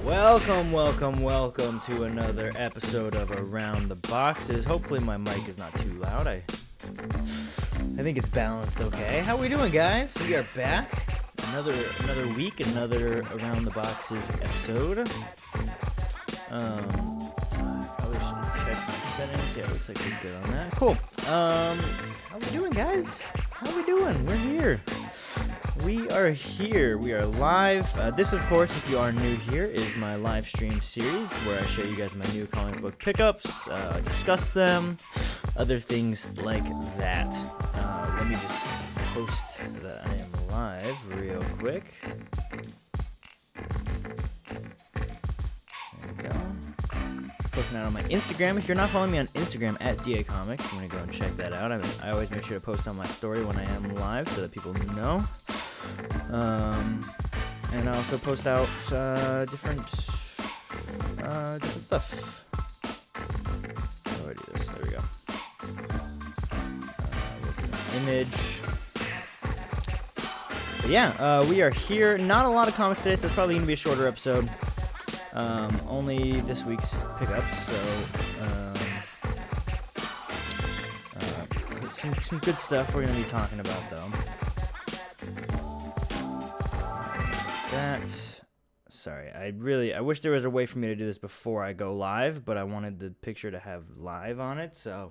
Welcome to another episode of Around the Boxes. Hopefully my mic is not too loud. I think it's balanced okay. How we doing, guys? We are back. Another week, another Around the Boxes episode. Probably should check my settings. Yeah, looks like we're good on that. Cool. How we doing, guys? How we doing? We're here. We are here. We are live. This, of course, if you are new here, is my live stream series where I show you guys my new comic book pickups, discuss them, other things like that. Let me just post that I am live real quick. There we go. Posting out on my Instagram. If you're not following me on Instagram at DA Comics, I'm going to go and check that out. I always make sure to post on my story when I am live so that people know. And I also post out different stuff. How do I do this? There we go. Image. But yeah, we are here. Not a lot of comics today, so it's probably going to be a shorter episode. Only this week's pickups, so some good stuff we're going to be talking about, though. Sorry, I wish there was a way for me to do this before I go live, but I wanted the picture to have live on it, so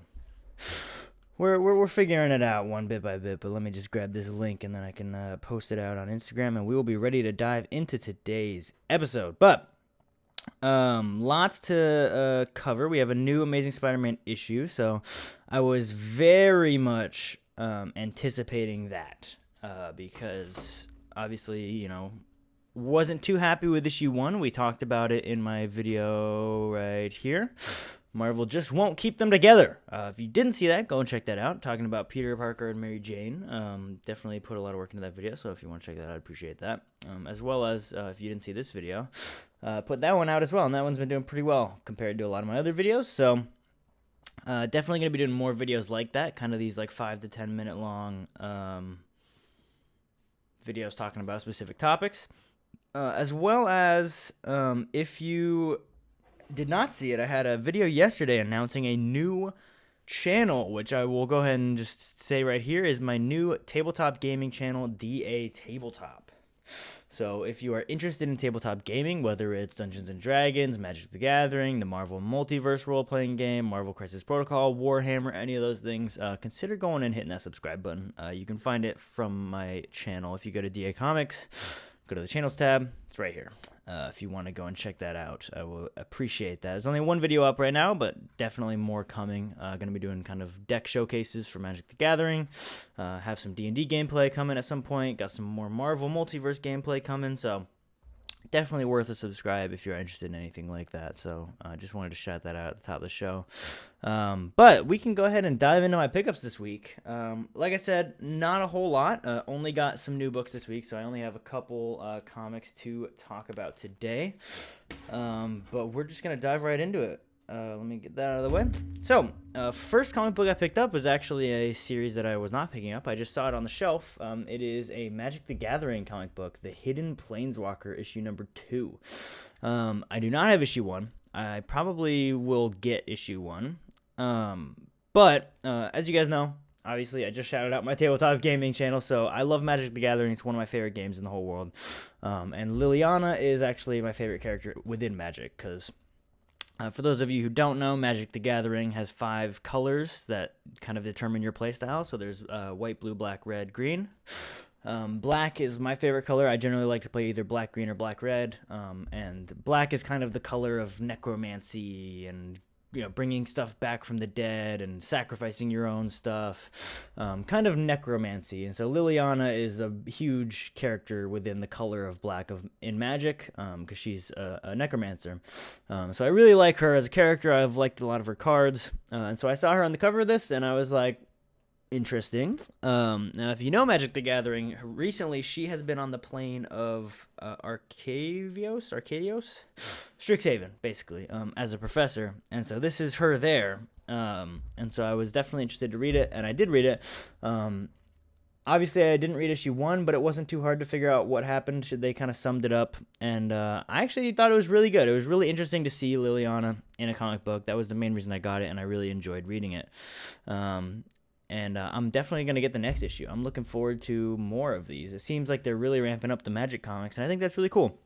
we're figuring it out one bit by bit. But let me just grab this link and then I can post it out on Instagram, and we will be ready to dive into today's episode. But lots to cover. We have a new Amazing Spider-Man issue, so I was very much anticipating that because obviously, you know, wasn't too happy with issue 1. We talked about it in my video right here. Marvel just won't keep them together. If you didn't see that, go and check that out. Talking about Peter Parker and Mary Jane. Definitely put a lot of work into that video, so if you want to check that out, I'd appreciate that. As well as, if you didn't see this video, put that one out as well, and that one's been doing pretty well compared to a lot of my other videos, so definitely going to be doing more videos like that, kind of these like 5 to 10 minute long videos talking about specific topics. As well as, if you did not see it, I had a video yesterday announcing a new channel, which I will go ahead and just say right here is my new tabletop gaming channel, DA Tabletop. So if you are interested in tabletop gaming, whether it's Dungeons & Dragons, Magic the Gathering, the Marvel Multiverse role-playing game, Marvel Crisis Protocol, Warhammer, any of those things, consider going and hitting that subscribe button. You can find it from my channel. If you go to DA Comics, go to the channels tab. It's right here. If you want to go and check that out, I will appreciate that. There's only one video up right now, but definitely more coming. Going to be doing kind of deck showcases for Magic the Gathering. Have some D&D gameplay coming at some point. Got some more Marvel Multiverse gameplay coming. So definitely worth a subscribe if you're interested in anything like that. So I just wanted to shout that out at the top of the show. But we can go ahead and dive into my pickups this week. Like I said, not a whole lot. Only got some new books this week, so I only have a couple comics to talk about today. But we're just going to dive right into it. Let me get that out of the way. So, first comic book I picked up was actually a series that I was not picking up. I just saw it on the shelf. It is a Magic the Gathering comic book, The Hidden Planeswalker, issue number 2. I do not have issue 1. I probably will get issue 1. But, as you guys know, obviously I just shouted out my tabletop gaming channel, so I love Magic the Gathering. It's one of my favorite games in the whole world. And Liliana is actually my favorite character within Magic, because for those of you who don't know, Magic the Gathering has 5 colors that kind of determine your playstyle. So there's white, blue, black, red, green. Black is my favorite color. I generally like to play either black, green, or black, red. And black is kind of the color of necromancy and, you know, bringing stuff back from the dead and sacrificing your own stuff, kind of necromancy. And so Liliana is a huge character within the color of black in Magic, because she's a necromancer. So I really like her as a character. I've liked a lot of her cards, and so I saw her on the cover of this, and I was like, interesting. Now, if you know Magic the Gathering, recently she has been on the plane of Arcadios, Strixhaven, basically, as a professor, and so this is her there. And so I was definitely interested to read it, and I did read it. Obviously, I didn't read issue 1, but it wasn't too hard to figure out what happened. They kind of summed it up, and I actually thought it was really good. It was really interesting to see Liliana in a comic book. That was the main reason I got it, and I really enjoyed reading it. And I'm definitely going to get the next issue. I'm looking forward to more of these. It seems like they're really ramping up the Magic comics, and I think that's really cool.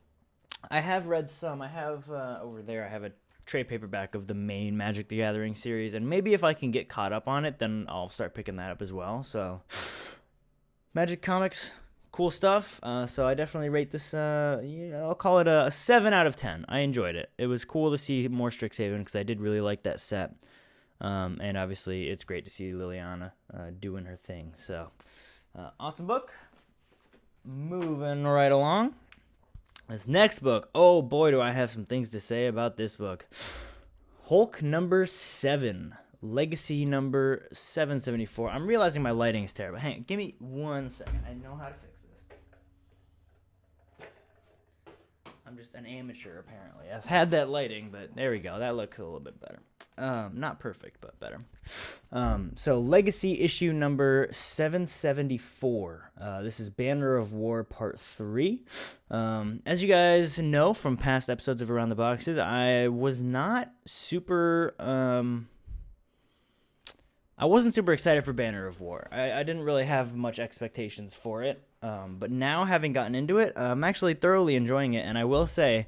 I have read some. I have, over there, I have a trade paperback of the main Magic the Gathering series, and maybe if I can get caught up on it, then I'll start picking that up as well. So Magic comics, cool stuff. So I definitely rate this, I'll call it a 7 out of 10. I enjoyed it. It was cool to see more Strixhaven because I did really like that set. And obviously it's great to see Liliana doing her thing. So awesome book. Moving right along. This next book, oh boy, do I have some things to say about this book. Hulk number 7. Legacy number 774. I'm realizing my lighting is terrible. Hang on, give me 1 second. I know how to fix this. I'm just an amateur, apparently. I've had that lighting, but there we go. That looks a little bit better. Not perfect, but better. So Legacy issue number 774. This is Banner of War Part 3. As you guys know from past episodes of Around the Boxes, I was not super... I wasn't super excited for Banner of War. I didn't really have much expectations for it. But now, having gotten into it, I'm actually thoroughly enjoying it. And I will say,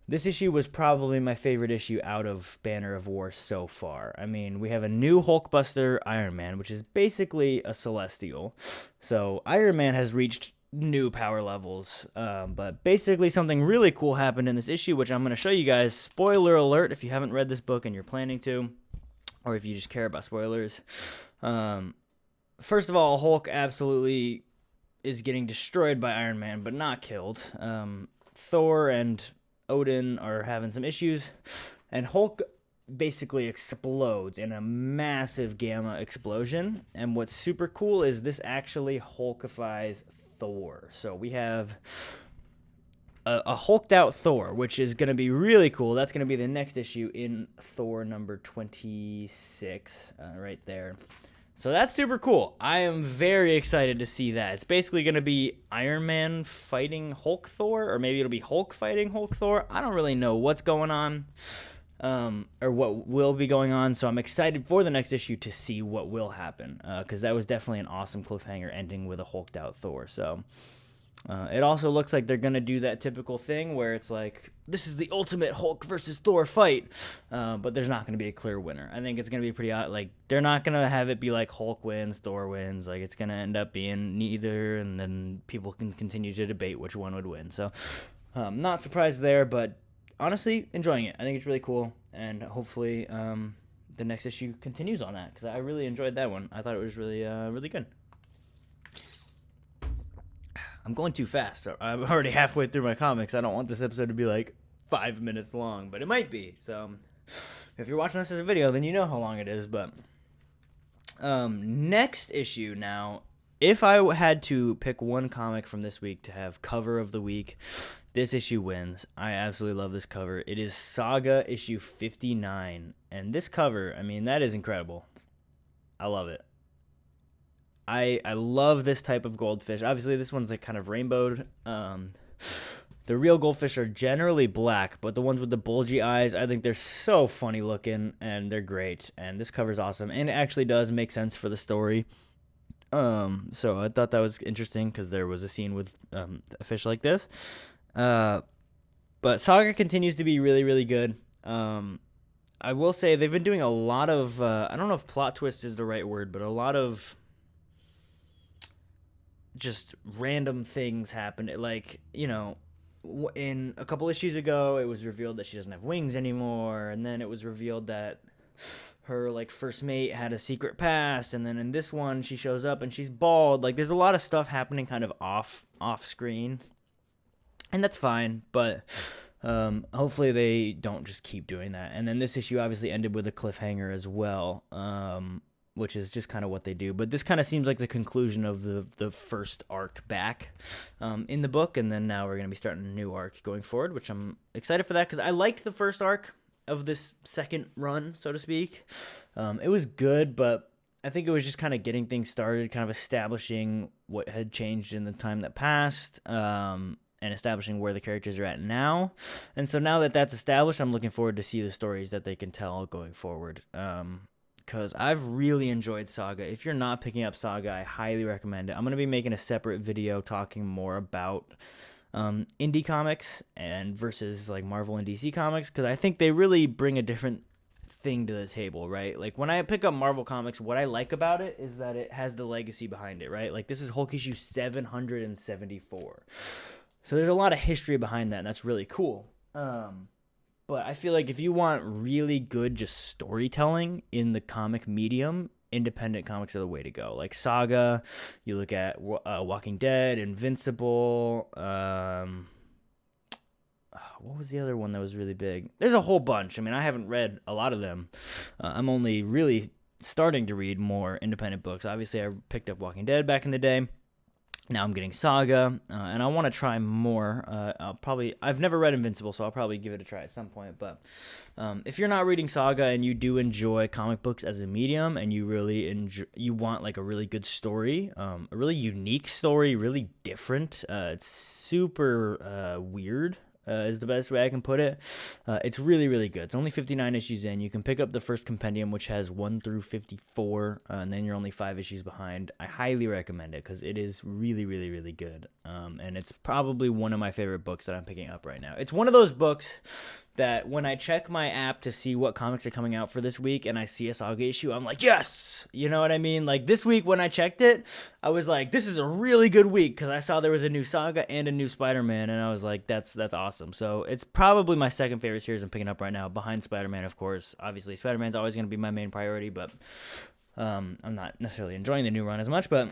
this issue was probably my favorite issue out of Banner of War so far. I mean, we have a new Hulkbuster Iron Man, which is basically a Celestial. So Iron Man has reached new power levels. But basically something really cool happened in this issue, which I'm going to show you guys. Spoiler alert if you haven't read this book and you're planning to, or if you just care about spoilers. First of all, Hulk absolutely is getting destroyed by Iron Man, but not killed. Thor and Odin are having some issues, and Hulk basically explodes in a massive gamma explosion. And what's super cool is this actually Hulkifies Thor. So we have a hulked out Thor, which is going to be really cool. That's going to be the next issue in Thor number 26, right there. So that's super cool. I am very excited to see that. It's basically going to be Iron Man fighting Hulk Thor, or maybe it'll be Hulk fighting Hulk Thor. I don't really know what's going on, or what will be going on. So I'm excited for the next issue to see what will happen, because that was definitely an awesome cliffhanger ending with a hulked out Thor. So it also looks like they're going to do that typical thing where it's like, this is the ultimate Hulk versus Thor fight, but there's not going to be a clear winner. I think it's going to be pretty odd. Like, they're not going to have it be like Hulk wins, Thor wins. Like, it's going to end up being neither, and then people can continue to debate which one would win. So, not surprised there, but honestly, enjoying it. I think it's really cool, and hopefully the next issue continues on that, because I really enjoyed that one. I thought it was really, really good. I'm going too fast. I'm already halfway through my comics. I don't want this episode to be like 5 minutes long, but it might be. So if you're watching this as a video, then you know how long it is. But next issue now, if I had to pick one comic from this week to have cover of the week, this issue wins. I absolutely love this cover. It is Saga issue 59. And this cover, I mean, that is incredible. I love it. I love this type of goldfish. Obviously, this one's like kind of rainbowed. The real goldfish are generally black, but the ones with the bulgy eyes, I think they're so funny looking, and they're great. And this cover's awesome, and it actually does make sense for the story. So I thought that was interesting because there was a scene with a fish like this. But Saga continues to be really, really good. I will say they've been doing a lot of, I don't know if plot twist is the right word, but a lot of just random things happened. Like, you know, in a couple issues ago, it was revealed that she doesn't have wings anymore, and then it was revealed that her, like, first mate had a secret past, and then in this one, she shows up and she's bald. Like, there's a lot of stuff happening kind of off screen, and that's fine, but hopefully they don't just keep doing that. And then this issue obviously ended with a cliffhanger as well, which is just kind of what they do. But this kind of seems like the conclusion of the first arc back in the book, and then now we're going to be starting a new arc going forward, which I'm excited for that, because I liked the first arc of this second run, so to speak. It was good, but I think it was just kind of getting things started, kind of establishing what had changed in the time that passed, and establishing where the characters are at now. And so now that that's established, I'm looking forward to see the stories that they can tell going forward. Because I've really enjoyed Saga. If you're not picking up Saga, I highly recommend it. I'm going to be making a separate video talking more about indie comics and versus like Marvel and DC comics, because I think they really bring a different thing to the table, right? Like when I pick up Marvel comics, what I like about it is that it has the legacy behind it, right? Like this is Hulk issue 774. So there's a lot of history behind that, and that's really cool. But I feel like if you want really good just storytelling in the comic medium, independent comics are the way to go. Like Saga, you look at Walking Dead, Invincible, what was the other one that was really big? There's a whole bunch. I mean, I haven't read a lot of them. I'm only really starting to read more independent books. Obviously, I picked up Walking Dead back in the day. Now I'm getting Saga, and I want to try more. I've never read Invincible, so I'll probably give it a try at some point. But if you're not reading Saga and you do enjoy comic books as a medium, and you really you want like a really good story, a really unique story, really different. It's super weird. Is the best way I can put it. It's really, really good. It's only 59 issues in. You can pick up the first compendium, which has 1 through 54, and then you're only 5 issues behind. I highly recommend it because it is really, really, really good. And it's probably one of my favorite books that I'm picking up right now. It's one of those books that when I check my app to see what comics are coming out for this week and I see a Saga issue, I'm like, yes! You know what I mean? Like this week when I checked it, I was like, this is a really good week because I saw there was a new Saga and a new Spider-Man, and I was like, that's awesome. So it's probably my second favorite series I'm picking up right now, behind Spider-Man, of course. Obviously, Spider-Man's always going to be my main priority, but I'm not necessarily enjoying the new run as much, but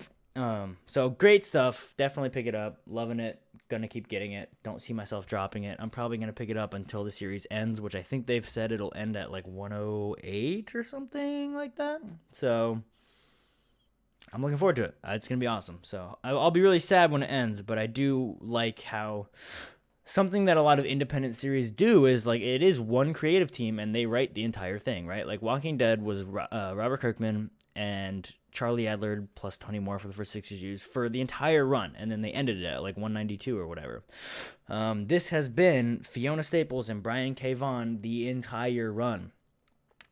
so great stuff. Definitely pick it up. Loving it. Gonna keep getting it. Don't see myself dropping it. I'm probably gonna pick it up until the series ends, which I think they've said it'll end at like 108 or something like that. So I'm looking forward to it. It's gonna be awesome. So I'll be really sad when it ends, but I do like how something that a lot of independent series do is like it is one creative team and they write the entire thing, right? Like Walking Dead was Robert Kirkman and Charlie Adler plus Tony Moore for the first 6 issues for the entire run, and then they ended it at like 192 or whatever. This has been Fiona Staples and Brian K. Vaughan the entire run,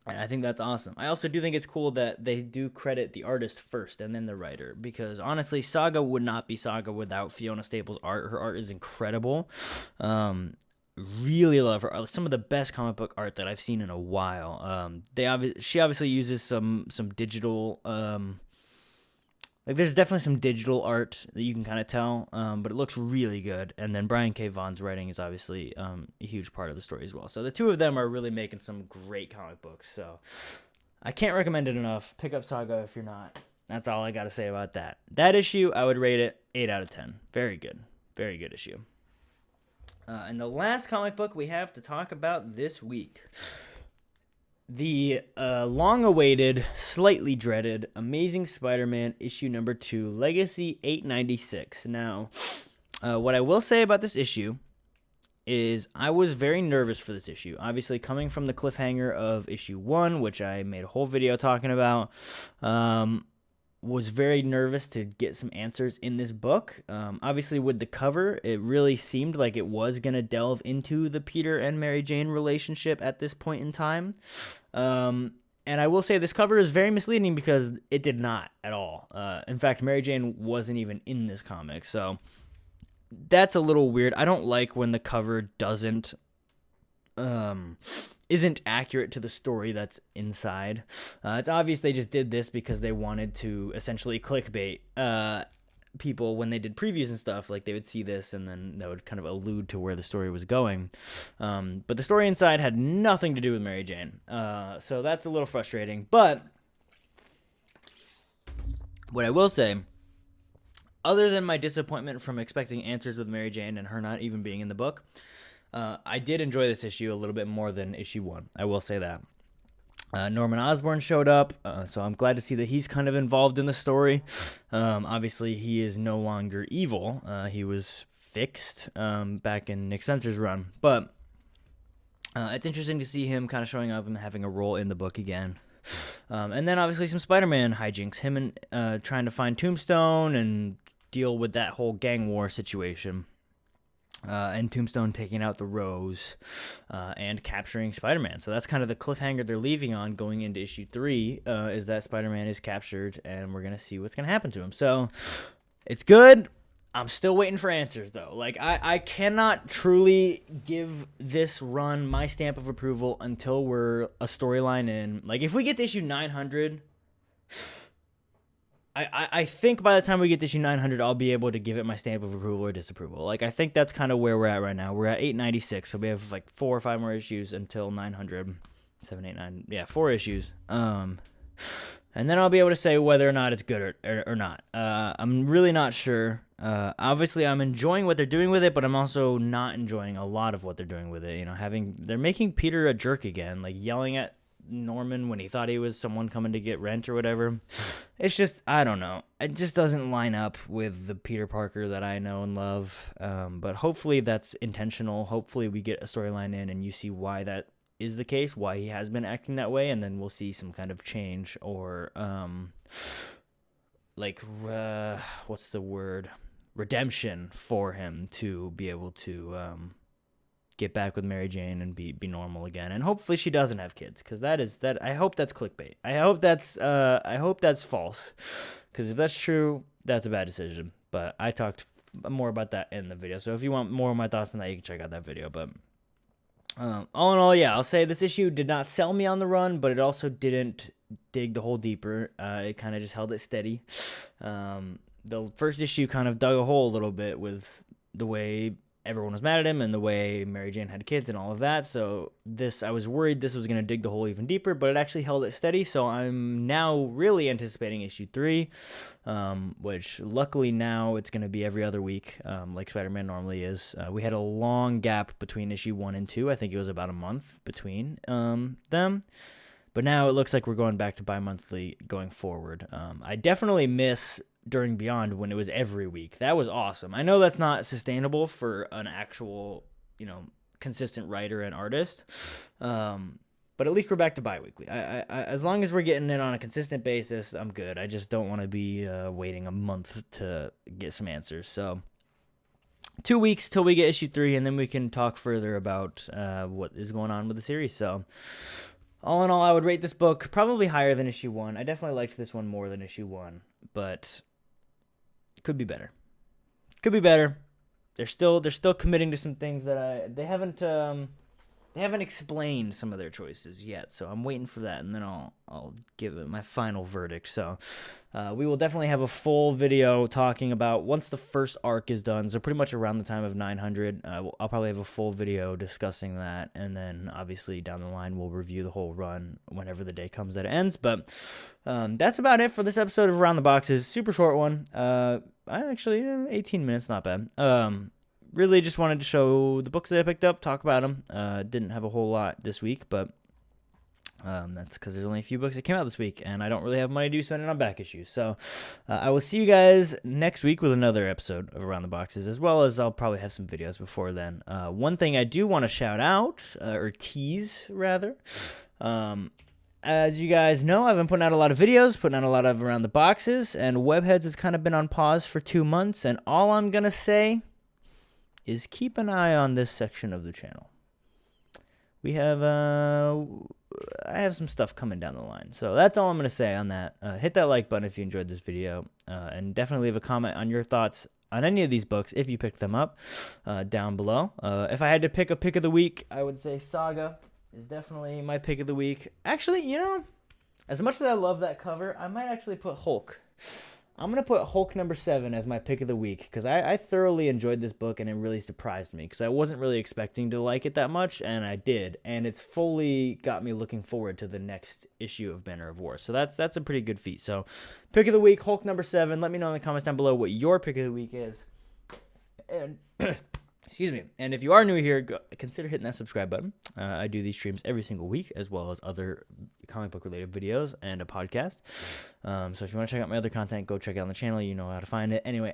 and I think that's awesome. I also do think it's cool that they do credit the artist first and then the writer, because honestly, Saga would not be Saga without Fiona Staples' art. Her art is incredible. Really love her. Some of the best comic book art that I've seen in a while. She obviously uses some digital, like there's definitely some digital art that you can kind of tell, but it looks really good. And then Brian K. Vaughan's writing is obviously a huge part of the story as well. So the two of them are really making some great comic books. So I can't recommend it enough. Pick up Saga if you're not. That's all I got to say about that. That issue, I would rate it 8 out of 10. Very good. Very good issue. And the last comic book we have to talk about this week, the long-awaited, slightly dreaded, Amazing Spider-Man issue number 2, Legacy 896. Now, what I will say about this issue is I was very nervous for this issue. Obviously, coming from the cliffhanger of issue 1, which I made a whole video talking about, was very nervous to get some answers in this book. Obviously, with the cover, it really seemed like it was going to delve into the Peter and Mary Jane relationship at this point in time. And I will say this cover is very misleading because it did not at all. In fact, Mary Jane wasn't even in this comic, so that's a little weird. I don't like when the cover isn't accurate to the story that's inside. It's obvious they just did this because they wanted to essentially clickbait people when they did previews and stuff. Like they would see this and then that would kind of allude to where the story was going. But the story inside had nothing to do with Mary Jane. So that's a little frustrating. But what I will say, other than my disappointment from expecting answers with Mary Jane and her not even being in the book, I did enjoy this issue a little bit more than issue 1. I will say that. Norman Osborne showed up, so I'm glad to see that he's kind of involved in the story. Obviously, he is no longer evil. He was fixed back in Nick Spencer's run. But it's interesting to see him kind of showing up and having a role in the book again. And then obviously some Spider-Man hijinks, him and trying to find Tombstone and deal with that whole gang war situation. And Tombstone taking out the Rose and capturing Spider-Man. So that's kind of the cliffhanger they're leaving on going into issue 3, is that Spider-Man is captured, and we're going to see what's going to happen to him. So it's good. I'm still waiting for answers, though. Like, I cannot truly give this run my stamp of approval until we're a storyline in. Like, if we get to issue 900... I think by the time we get to issue 900, I'll be able to give it my stamp of approval or disapproval. Like, I think that's kind of where we're at right now. We're at 896, so we have like 4 or 5 more issues until 900. 7, 8, 9. Yeah, 4 issues. And then I'll be able to say whether or not it's good or not. I'm really not sure. Obviously, I'm enjoying what they're doing with it, but I'm also not enjoying a lot of what they're doing with it. You know, they're making Peter a jerk again, like yelling at Norman when he thought he was someone coming to get rent or whatever. It's just, I don't know. It just doesn't line up with the Peter Parker that I know and love. But hopefully that's intentional. Hopefully we get a storyline in and you see why that is the case, why he has been acting that way, and then we'll see some kind of change or what's the word? Redemption for him to be able to get back with Mary Jane and be normal again. And hopefully she doesn't have kids, because I hope that's clickbait. I hope that's false, because if that's true, that's a bad decision. But I talked more about that in the video, so if you want more of my thoughts on that, you can check out that video. But all in all, yeah, I'll say this issue did not sell me on the run, but it also didn't dig the hole deeper. It kind of just held it steady. The first issue kind of dug a hole a little bit with the way everyone was mad at him and the way Mary Jane had kids and all of that. So I was worried this was going to dig the hole even deeper, but it actually held it steady. So I'm now really anticipating issue 3, which luckily now it's going to be every other week, like Spider-Man normally is. We had a long gap between issue 1 and 2. I think it was about a month between them. But now it looks like we're going back to bi-monthly going forward. I definitely miss during Beyond when it was every week. That was awesome. I know that's not sustainable for an actual, consistent writer and artist. But at least we're back to bi-weekly. I as long as we're getting it on a consistent basis, I'm good. I just don't want to be waiting a month to get some answers. So 2 weeks till we get issue 3, and then we can talk further about what is going on with the series. So all in all, I would rate this book probably higher than issue 1. I definitely liked this one more than issue 1, but could be better. Could be better. They're still committing to some things that they haven't explained some of their choices yet. So I'm waiting for that, and then I'll give it my final verdict. So we will definitely have a full video talking about once the first arc is done. So pretty much around the time of 900, I'll probably have a full video discussing that, and then obviously down the line we'll review the whole run whenever the day comes that it ends. But that's about it for this episode of Around the Boxes. Super short one. Actually 18 minutes, not bad. Really just wanted to show the books that I picked up, talk about them. Didn't have a whole lot this week, but that's because there's only a few books that came out this week, and I don't really have money to be spending on back issues. So I will see you guys next week with another episode of Around the Boxes, as well as I'll probably have some videos before then. One thing I do want to shout out, or tease rather, as you guys know, I've been putting out a lot of videos, putting out a lot of Around the Boxes, and Webheads has kind of been on pause for 2 months, and all I'm going to say is keep an eye on this section of the channel. We have, I have some stuff coming down the line. So that's all I'm going to say on that. Hit that like button if you enjoyed this video, and definitely leave a comment on your thoughts on any of these books if you picked them up down below. If I had to pick a pick of the week, I would say Saga is definitely my pick of the week. Actually, as much as I love that cover, I might actually put Hulk. I'm going to put Hulk number 7 as my pick of the week, because I thoroughly enjoyed this book, and it really surprised me, because I wasn't really expecting to like it that much, and I did, and it's fully got me looking forward to the next issue of Banner of War. So that's a pretty good feat. So pick of the week, Hulk number 7. Let me know in the comments down below what your pick of the week is. And excuse me. And if you are new here, consider hitting that subscribe button. I do these streams every single week, as well as other comic book related videos and a podcast. So if you want to check out my other content, go check it out on the channel. You know how to find it. Anyway,